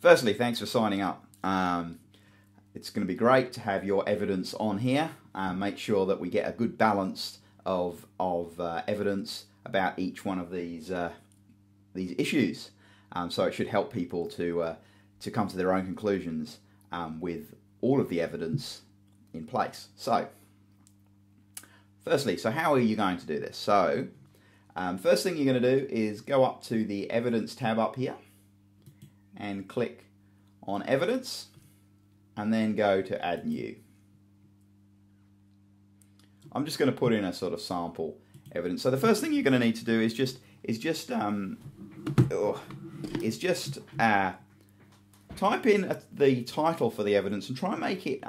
firstly, thanks for signing up. It's going to be great to have your evidence on here. Make sure that we get a good balance of evidence about each one of these issues. So it should help people to come to their own conclusions with all of the evidence in place. So, firstly, so how are you going to do this? So, first thing you're going to do is go up to the Evidence tab up here and click on Evidence, and then go to Add New. I'm just going to put in a sort of sample evidence. So the first thing you're going to need to do is just type in the title for the evidence and try and make it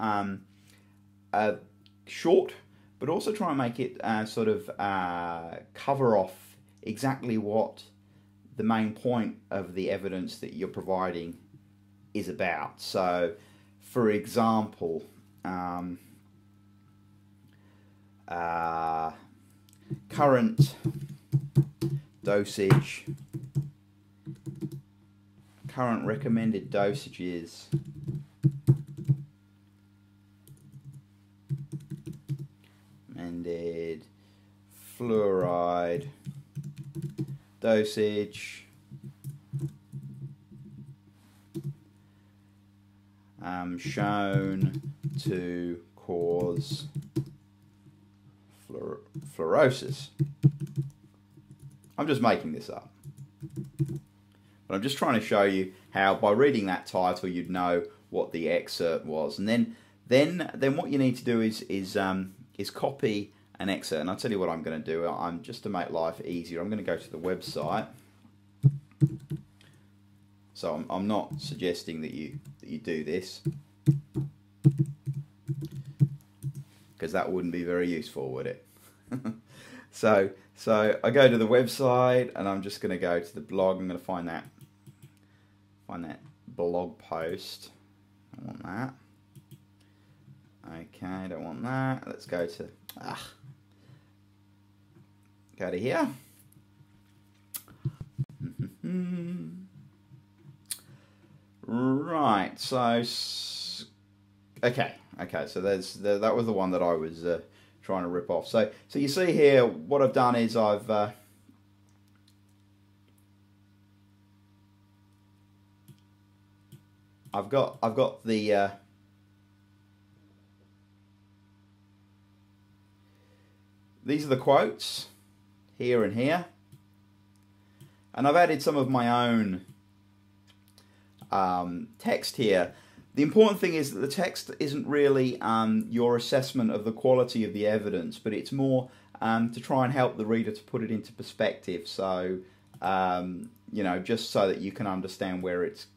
short, but also try and make it cover off exactly what the main point of the evidence that you're providing is about. So, for example, current dosage, current recommended dosages recommended fluoride dosage shown to cause fluorosis. I'm just making this up, but I'm just trying to show you how by reading that title you'd know what the excerpt was, and then what you need to do is copy an excerpt. And I'll tell you what I'm going to do. I'm just to make life easier, I'm going to go to the website. So I'm not suggesting that you do this, because that wouldn't be very useful, would it? So I go to the website, and I'm just going to go to the blog. I'm going to find that blog post. I want that. Okay, I don't want that. Let's go to go to here. Right. So okay. So that was the one that I was trying to rip off. So you see here, what I've done is I've got the these are the quotes here and here, and I've added some of my own text here. The important thing is that the text isn't really your assessment of the quality of the evidence, but it's more to try and help the reader to put it into perspective. So just so that you can understand where it's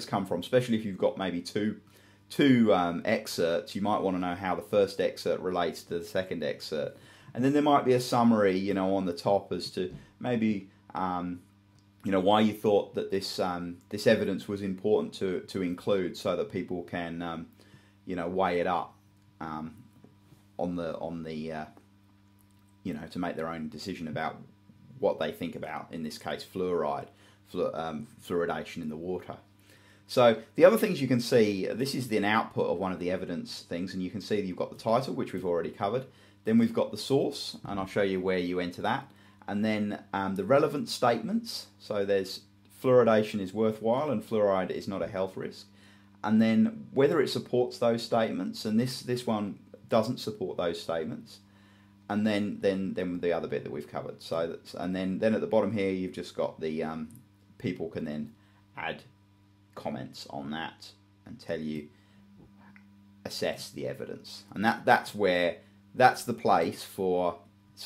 come from. Especially if you've got maybe two excerpts, you might want to know how the first excerpt relates to the second excerpt, and then there might be a summary, on the top as to maybe why you thought that this evidence was important to include, so that people can weigh it up on the to make their own decision about what they think about, in this case, fluoridation in the water. So the other things you can see, this is an output of one of the evidence things, and you can see that you've got the title, which we've already covered. Then we've got the source, and I'll show you where you enter that. And then the relevant statements. So there's fluoridation is worthwhile and fluoride is not a health risk. And then whether it supports those statements, and this one doesn't support those statements. And then the other bit that we've covered. So and then at the bottom here you've just got the people can then add comments on that and tell you assess the evidence. And that's the place for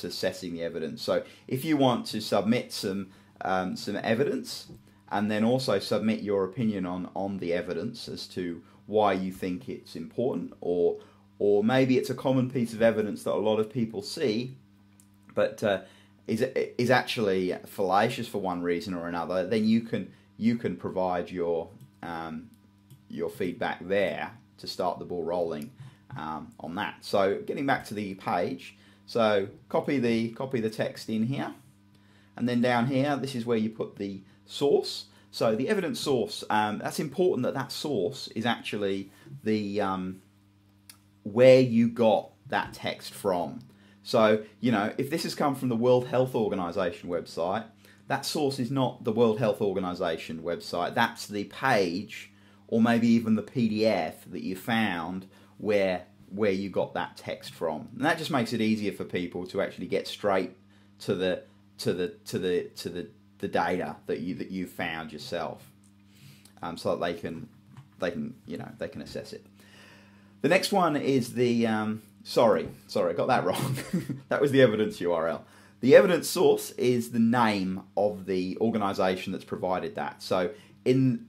assessing the evidence. So if you want to submit some evidence, and then also submit your opinion on the evidence as to why you think it's important, or maybe it's a common piece of evidence that a lot of people see, but is actually fallacious for one reason or another, then you can provide your feedback there to start the ball rolling on that. So getting back to the page, so copy the text in here, and then down here, this is where you put the source. So the evidence source, that's important that that source is actually the where you got that text from. So, you know, if this has come from the World Health Organization website, that source is not the World Health Organization website. That's the page, or maybe even the PDF that you found where you got that text from. And that just makes it easier for people to actually get straight to the data that you found yourself, so that they can assess it. The next one is the sorry, I got that wrong. That was the evidence URL. The evidence source is the name of the organisation that's provided that. So in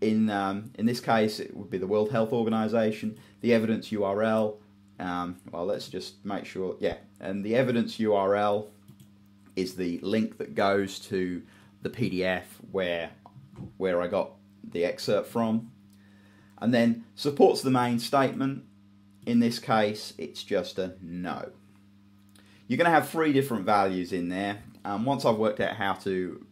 this case, it would be the World Health Organization. The evidence URL. Well, let's just make sure. Yeah, and the evidence URL is the link that goes to the PDF where I got the excerpt from, and then supports the main statement. In this case, it's just a no. You're going to have 3 different values in there. Once I've worked out how to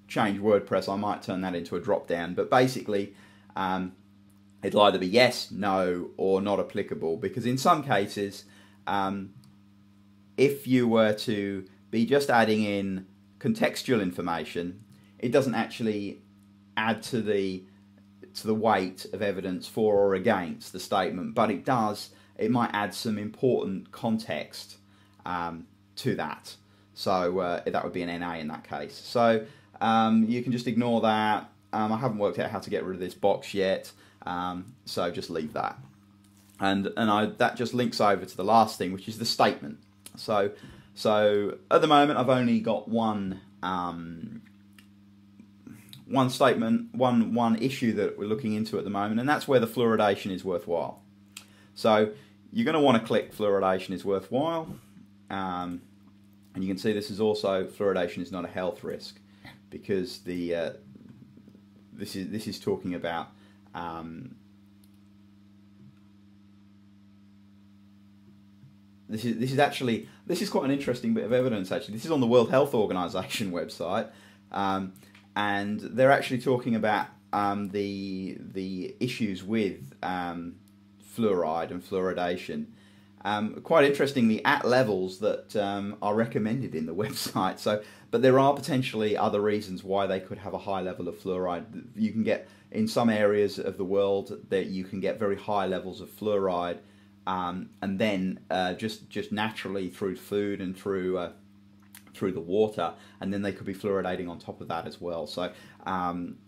change WordPress, I might turn that into a drop down, but basically it'll either be yes, no, or not applicable, because in some cases if you were to be just adding in contextual information, it doesn't actually add to the weight of evidence for or against the statement, but it might add some important context to that. So that would be an NA in that case. So you can just ignore that. I haven't worked out how to get rid of this box yet, so just leave that. And that just links over to the last thing, which is the statement. So at the moment I've only got one statement, one issue that we're looking into at the moment, and that's where the fluoridation is worthwhile. So you're going to want to click fluoridation is worthwhile, and you can see this is also fluoridation is not a health risk, because this is talking about this is quite an interesting bit of evidence actually. This is on the World Health Organization website. And they're actually talking about the issues with fluoride and fluoridation. Quite interestingly, at levels that are recommended in the website. So, but there are potentially other reasons why they could have a high level of fluoride. You can get, in some areas of the world, that you can get very high levels of fluoride, and then just naturally through food and through the water, and then they could be fluoridating on top of that as well. So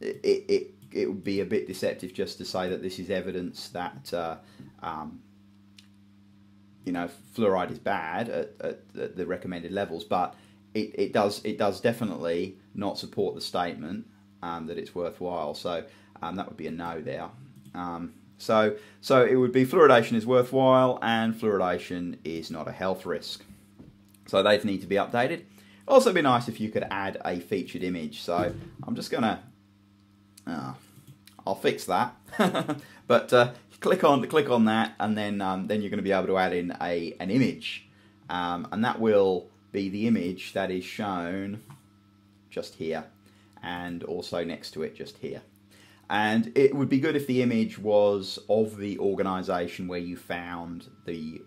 it would be a bit deceptive just to say that this is evidence that fluoride is bad at the recommended levels, but it does definitely not support the statement that it's worthwhile. So that would be a no there. So it would be fluoridation is worthwhile and fluoridation is not a health risk. So they need to be updated. Also, it'd be nice if you could add a featured image. So I'm just gonna, I'll fix that. But click on that, and then you're going to be able to add in an image, and that will be the image that is shown just here, and also next to it just here. And it would be good if the image was of the organisation where you found the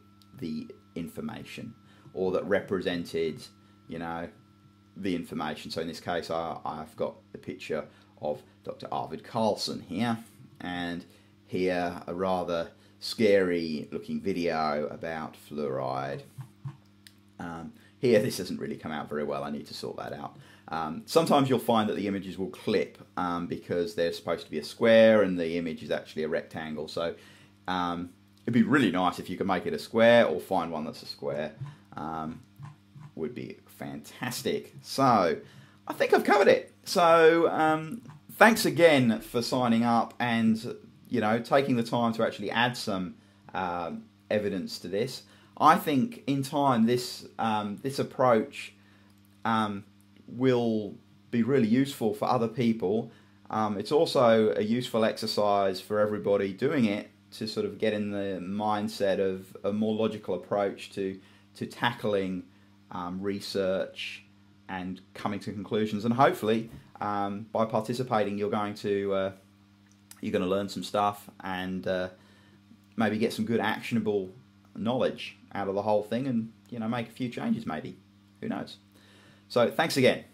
information, or that represented, the information. So in this case, I've got the picture of Dr. Arvid Carlson here, and here a rather scary looking video about fluoride. Here this doesn't really come out very well. I need to sort that out. Sometimes you'll find that the images will clip because they're supposed to be a square and the image is actually a rectangle. So it'd be really nice if you could make it a square, or find one that's a square. Would be fantastic. So I think I've covered it. So thanks again for signing up and taking the time to actually add some evidence to this. I think in time this approach will be really useful for other people. It's also a useful exercise for everybody doing it to sort of get in the mindset of a more logical approach to tackling research and coming to conclusions, and hopefully By participating, you're going to learn some stuff and maybe get some good actionable knowledge out of the whole thing, and make a few changes maybe. Who knows? So thanks again.